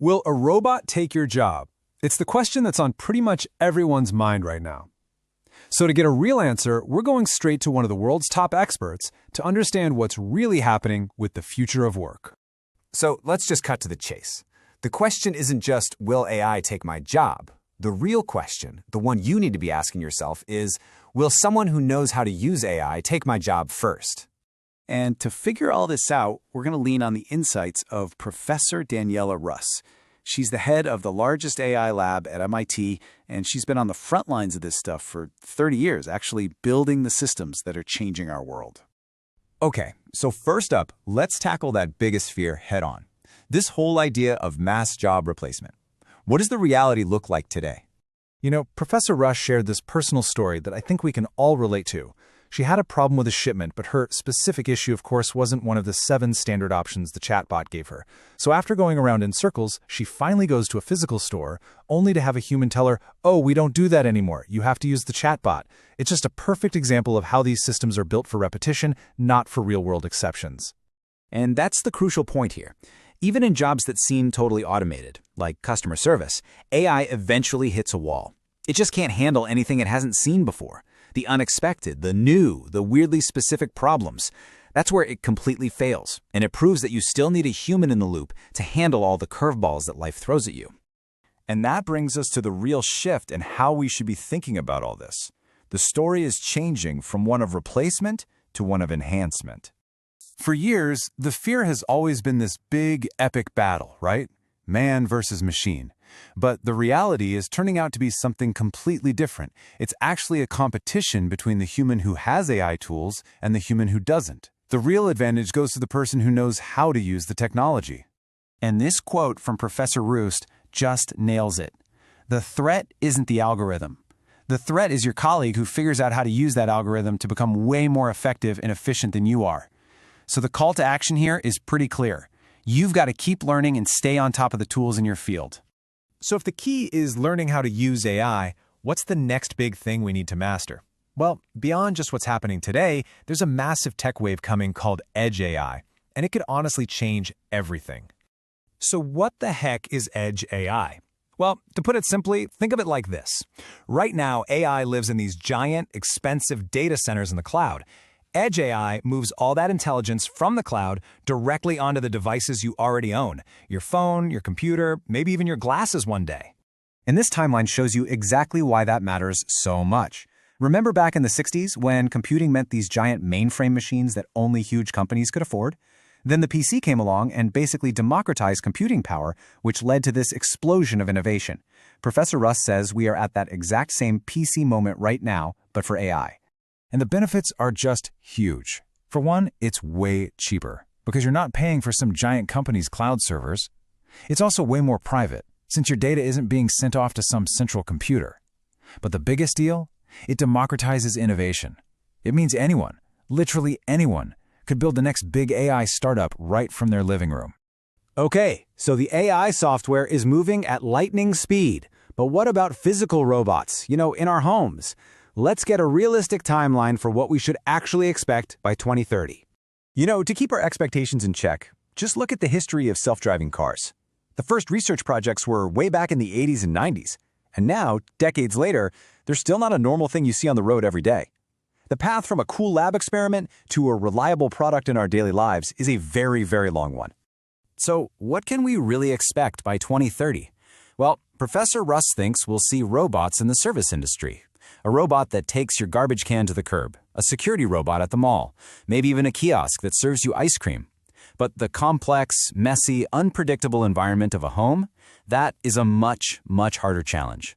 Will a robot take your job? It's the question that's on pretty much everyone's mind right now. So to get a real answer, we're going straight to one of the world's top experts to understand what's really happening with the future of work. So let's just cut to the chase. The question isn't just, will AI take my job? The real question, the one you need to be asking yourself, is, will someone who knows how to use AI take my job first? And to figure all this out, we're going to lean on the insights of Professor Daniela Rus. She's the head of the largest AI lab at MIT, and she's been on the front lines of this stuff for 30 years, actually building the systems that are changing our world. Okay, so first up, let's tackle that biggest fear head on. This whole idea of mass job replacement. What does the reality look like today? You know, Professor Rus shared this personal story that I think we can all relate to. She had a problem with a shipment, but her specific issue, of course, wasn't one of the 7 standard options the chatbot gave her. So after going around in circles, she finally goes to a physical store, only to have a human tell her, "Oh, we don't do that anymore. You have to use the chatbot." It's just a perfect example of how these systems are built for repetition, not for real-world exceptions. And that's the crucial point here. Even in jobs that seem totally automated, like customer service, AI eventually hits a wall. It just can't handle anything it hasn't seen before. The unexpected, the new, the weirdly specific problems. That's where it completely fails, and it proves that you still need a human in the loop to handle all the curveballs that life throws at you. And that brings us to the real shift in how we should be thinking about all this. The story is changing from one of replacement to one of enhancement. For years, the fear has always been this big, epic battle, right? Man versus machine. But the reality is turning out to be something completely different. It's actually a competition between the human who has AI tools and the human who doesn't. The real advantage goes to the person who knows how to use the technology. And this quote from Professor Rus just nails it. The threat isn't the algorithm. The threat is your colleague who figures out how to use that algorithm to become way more effective and efficient than you are. So the call to action here is pretty clear. You've got to keep learning and stay on top of the tools in your field. So if the key is learning how to use AI, what's the next big thing we need to master? Well, beyond just what's happening today, there's a massive tech wave coming called Edge AI, and it could honestly change everything. So what the heck is Edge AI? Well, to put it simply, think of it like this. Right now, AI lives in these giant, expensive data centers in the cloud. Edge AI moves all that intelligence from the cloud directly onto the devices you already own, your phone, your computer, maybe even your glasses one day. And this timeline shows you exactly why that matters so much. Remember back in the 60s when computing meant these giant mainframe machines that only huge companies could afford? Then the PC came along and basically democratized computing power, which led to this explosion of innovation. Professor Rus says we are at that exact same PC moment right now, but for AI. And the benefits are just huge. For one, it's way cheaper because you're not paying for some giant company's cloud servers. It's also way more private since your data isn't being sent off to some central computer. But the biggest deal? It democratizes innovation. It means anyone, literally anyone, could build the next big AI startup right from their living room. Okay, so the AI software is moving at lightning speed. But what about physical robots, in our homes? Let's get a realistic timeline for what we should actually expect by 2030. To keep our expectations in check, just look at the history of self-driving cars. The first research projects were way back in the 80s and 90s. And now, decades later, they're still not a normal thing you see on the road every day. The path from a cool lab experiment to a reliable product in our daily lives is a very, very long one. So what can we really expect by 2030? Well, Professor Rus thinks we'll see robots in the service industry. A robot that takes your garbage can to the curb, a security robot at the mall, maybe even a kiosk that serves you ice cream. But the complex, messy, unpredictable environment of a home, that is a much, much harder challenge.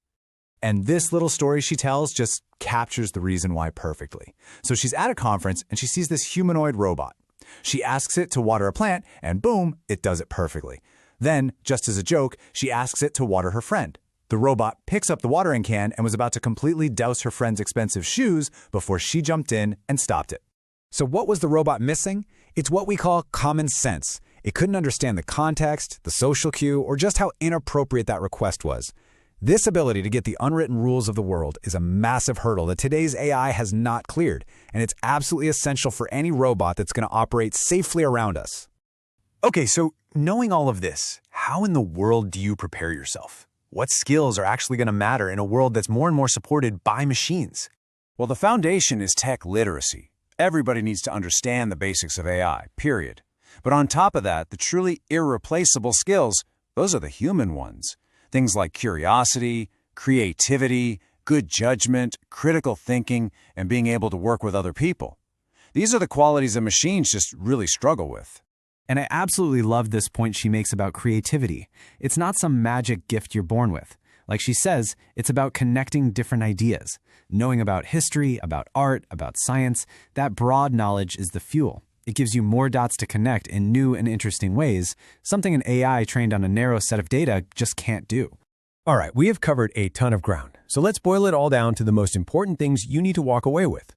And this little story she tells just captures the reason why perfectly. So she's at a conference and she sees this humanoid robot. She asks it to water a plant and boom, it does it perfectly. Then, just as a joke, she asks it to water her friend. The robot picks up the watering can and was about to completely douse her friend's expensive shoes before she jumped in and stopped it. So what was the robot missing? It's what we call common sense. It couldn't understand the context, the social cue, or just how inappropriate that request was. This ability to get the unwritten rules of the world is a massive hurdle that today's AI has not cleared, and it's absolutely essential for any robot that's going to operate safely around us. Okay, so knowing all of this, how in the world do you prepare yourself? What skills are actually going to matter in a world that's more and more supported by machines? Well, the foundation is tech literacy. Everybody needs to understand the basics of AI, period. But on top of that, the truly irreplaceable skills, those are the human ones. Things like curiosity, creativity, good judgment, critical thinking, and being able to work with other people. These are the qualities that machines just really struggle with. And I absolutely love this point she makes about creativity. It's not some magic gift you're born with. Like she says, it's about connecting different ideas. Knowing about history, about art, about science, that broad knowledge is the fuel. It gives you more dots to connect in new and interesting ways, something an AI trained on a narrow set of data just can't do. All right, we have covered a ton of ground, so let's boil it all down to the most important things you need to walk away with.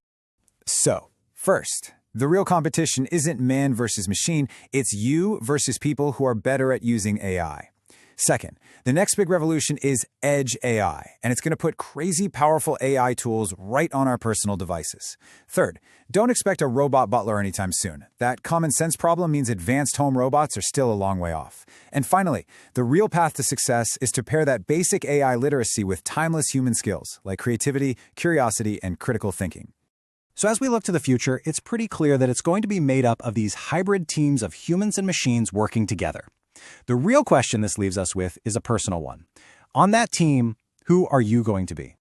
So, first, the real competition isn't man versus machine, it's you versus people who are better at using AI. Second, the next big revolution is Edge AI, and it's going to put crazy powerful AI tools right on our personal devices. Third, don't expect a robot butler anytime soon. That common sense problem means advanced home robots are still a long way off. And finally, the real path to success is to pair that basic AI literacy with timeless human skills like creativity, curiosity, and critical thinking. So as we look to the future, it's pretty clear that it's going to be made up of these hybrid teams of humans and machines working together. The real question this leaves us with is a personal one. On that team, who are you going to be?